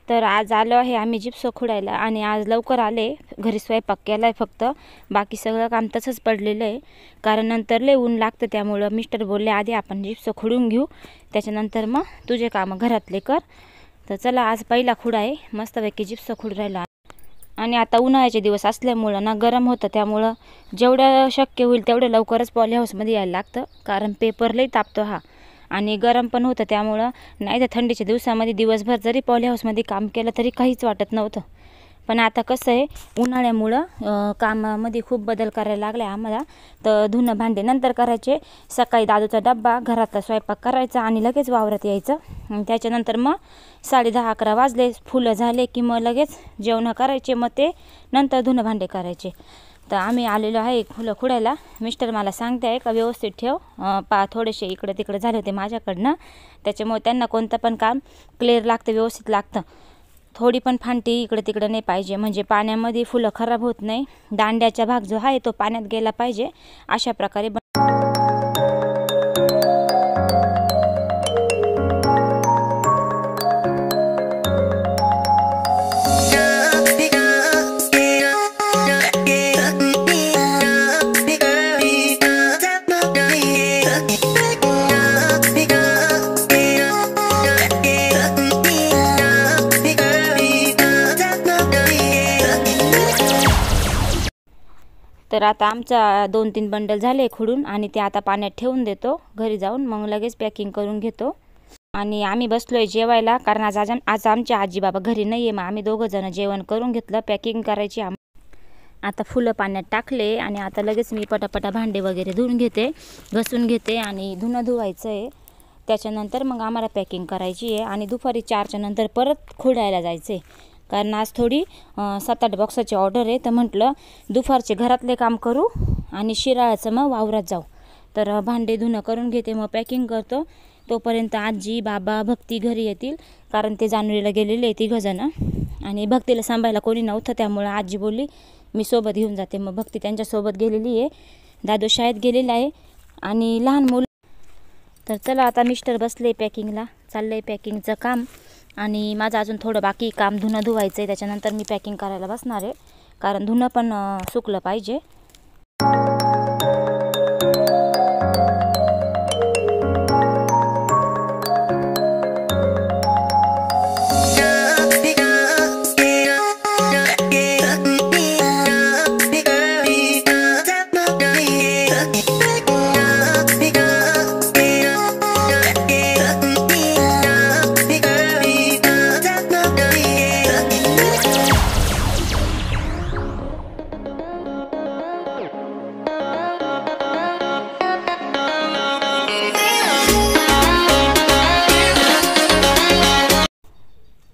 तर आज आलो आहे आम्ही जिप्स खुडायला आणि आज लवकर आले, घरी स्वयंपाक केलाय फक्त, बाकी सगळं काम तसंच पडलेलं आहे कारण नंतर लय ऊन लागतं। त्यामुळे मिस्टर बोलले आधी आपण जिप्स खुडून घेऊ, त्याच्यानंतर मग तुझे काम घरातले कर। तर चला आज पहिला खुडा आहे, मस्तपैकी जिप्स खुड राहिला। आणि आता उन्हाळ्याचे दिवस असल्यामुळे ना गरम होतं, त्यामुळे जेवढं शक्य होईल तेवढं लवकरच पॉली हाऊसमध्ये यायला लागतं कारण पेपर लई तापतो हा आणि गरम पण होतं। त्यामुळे नाही तर थंडीच्या दिवसामध्ये दिवसभर जरी पॉली हाऊसमध्ये काम केलं तरी काहीच वाटत नव्हतं, पण आता कसं आहे उन्हाळ्यामुळे कामामध्ये खूप बदल करायला लागले आम्हाला। तर धुणं भांडे नंतर करायचे, सकाळी दादूचा डब्बा, घरातला स्वयंपाक करायचा आणि लगेच वावरात यायचं। आणि त्याच्यानंतर मग 10:30-11 वाजले, फुलं झाले की मग लगेच जेवण करायचे, मग ते नंतर धुणं भांडे करायचे। तर आम्ही आलेलो आहे फुलं खुडायला। मिस्टर मला सांगते आहे का व्यवस्थित ठेव, थोडेसे इकडे तिकडे झाले होते माझ्याकडनं, त्याच्यामुळे त्यांना कोणतं पण काम क्लिअर लागतं, व्यवस्थित लागतं। थोडी पण फांटी इकडे तिकडे नाही पाहिजे, म्हणजे पाण्यामध्ये फुलं खराब होत नाही। दांड्याचा भाग जो आहे तो पाण्यात गेला पाहिजे, अशा प्रकारे तर आता आमचा 2-3 बंडल झाले खुडून आणि ते आता पाण्यात ठेवून देतो, घरी जाऊन मग लगेच पॅकिंग करून घेतो। आणि आम्ही बसलोय जेवायला कारण आज आमचे आजी बाबा घरी नाही आहे, मग आम्ही दोघं जण जेवण करून घेतलं, पॅकिंग करायची। आता फुलं पाण्यात टाकले आणि आता लगेच मी पटापटा भांडे वगैरे धुवून घेते, घसून घेते आणि धुणं धुवायचं आहे। त्याच्यानंतर मग आम्हाला पॅकिंग करायची आहे आणि दुपारी 4च्या नंतर परत खुडायला जायचं आहे कारण आज थोडी 7-8 बॉक्साची ऑर्डर आहे। तर म्हटलं दुपारचे घरातले काम करू आणि शिराळाचं मग वावरात जाऊ। तर भांडे धुणं करून घेते, मग पॅकिंग करतो। तोपर्यंत आजी बाबा भक्ती घरी येतील कारण ते जानुरीला गेलेले 3 जण आणि भक्तीला सांभाळायला कोणी नव्हतं, त्यामुळे आजी बोलली मी सोबत घेऊन जाते। मग भक्ती त्यांच्यासोबत गेलेली आहे, दादू शाळेत गेलेला आहे आणि लहान मुलं। तर चला आता मिस्टर बसले पॅकिंगला, चाललंय पॅकिंगचं काम आणि माझं अजून थोडं बाकी काम धुणं धुवायचं आहे। त्याच्यानंतर मी पॅकिंग करायला बसणार आहे कारण धुणं पण सुकलं पाहिजे।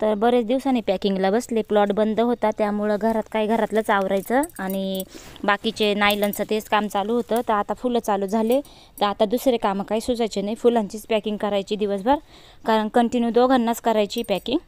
तर बरेच दिवसांनी पॅकिंगला बसले, प्लॉट बंद होता त्यामुळं घरातलंच आवरायचं आणि बाकीचे नायलनचं तेच काम चालू होतं। तर आता फुलं चालू झाले, तर आता दुसरे कामं काही सुचायचे नाही, फुलांचीच पॅकिंग करायची दिवसभर कारण कंटिन्यू दोघांनाच करायची पॅकिंग।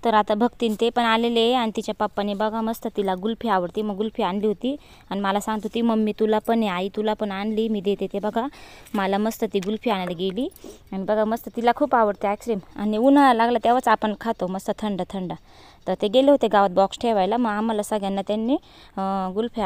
तर आता भक्तीन ते पण आलेले आहे आणि तिच्या पप्पाने बघा मस्त तिला गुल्फी आवडती, मग गुल्फी आणली होती आणि मला सांगत होती मम्मी तुला पण आहे, आई तुला पण आणली, मी देते। ते बघा मला मस्त ती गुल्फी आणायला गेली आणि बघा मस्त तिला खूप आवडते आईस्क्रीम आणि उन्हाळा लागला तेव्हाच आपण खातो मस्त थंड थंड। तर ते गेले होते गावात बॉक्स ठेवायला, मग आम्हाला सगळ्यांना त्यांनी गुल्फी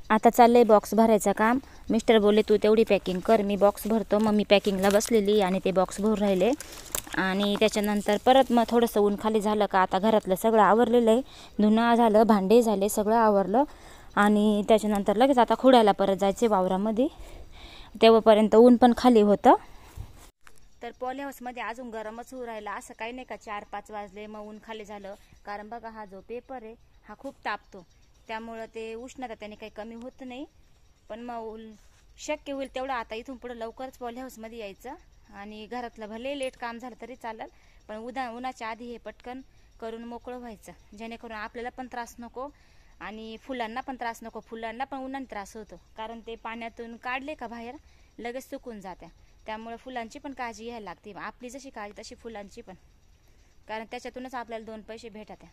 आता चाललंय बॉक्स भरायचं काम। मिस्टर बोलले तू तेवढी पॅकिंग कर, मी बॉक्स भरतो। मग मी पॅकिंगला बसलेली आणि ते बॉक्स भरून राहिले आणि त्याच्यानंतर परत मग थोडंसं ऊन खाली झालं का आता घरातलं सगळं आवरलेलं आहे, धुणं झालं, भांडे झाले, सगळं आवरलं आणि त्याच्यानंतर लगेच आता खुडायला परत जायचे वावरामध्ये, तेव्हापर्यंत ऊन पण खाली होतं। तर पॉली हाऊसमध्ये अजून गरमच होऊ राहिला, असं काही नाही का 4-5 वाजले मग ऊन खाली झालं, कारण बघा हा जो पेपर आहे हा खूप तापतो, त्यामुळं ते उष्णता त्याने काही कमी होत नाही। पण मग शक्य होईल तेवढं आता इथून पुढे लवकरच पॉली हाऊसमध्ये यायचं आणि घरातलं भले लेट काम झालं तरी चालेल, पण उन्हाच्या आधी हे पटकन करून मोकळं व्हायचं, जेणेकरून आपल्याला पण त्रास नको आणि फुलांना पण त्रास नको। फुलांना पण उन्हाने त्रास होतो कारण ते पाण्यातून काढले का बाहेर लगेच सुकून जाते, त्यामुळे फुलांची पण काळजी घ्यायला लागते। आपली जशी काळजी तशी फुलांची पण, कारण त्याच्यातूनच आपल्याला 2 पैसे भेटतात।